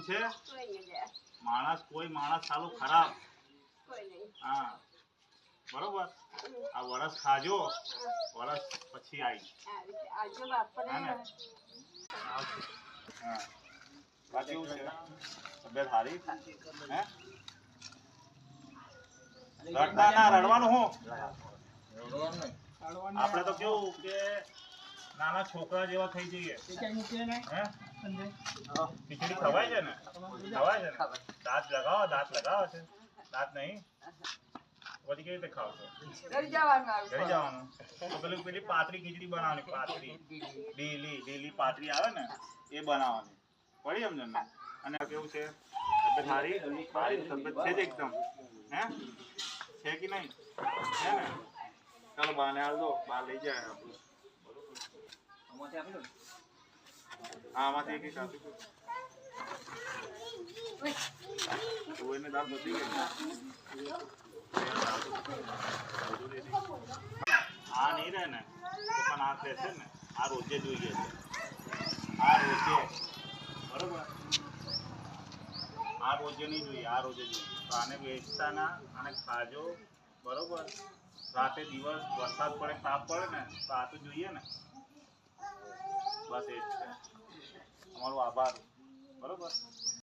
છે માણસ કોઈ માણસ સાલું ખરાબ હા બરોબર આ વરસ ખાજો વરસ પછી આવી હા બાકી એવું છે તબિયત સારી હે રડતા ના રડવાનું હું આપણે તો કેવું કે નાના છોકરા જેવા થઈ જઈએ હે ખીચડી ખવાય છે ને દાંત લગાવો છે દાંત નહીં પછી કેવી રીતે ખાવ છો ઘરે જવાનું તો પેલી પાતળી ખીચડી બનાવવાની પાતળી લીલી પાતળી આવે ને એ બનાવવાની પડી સમજણ ને અને કેવું છે તબિયત સારી તબિયત છે જ એકદમ હે છે કે નહીં હે ને ચાલો બાને હાલ દો બહાર લઈ જાય આપણું હા આમાંથી એક આપી દો એને દાળ બધી ગઈ આ નહીં રહે ને તો પણ આ રહેશે ને આ રોજે જોઈએ છે આ રોજે બરોબર આ રોજે નહીં જોઈએ આ રોજે જોઈએ તો આને વેચતા ના આને ખાજો બરોબર રાતે દિવસ વરસાદ પડે તાપ પડે ને તો આ તો જોઈએ ને બસ એ જ છે અમારો આભાર બરોબર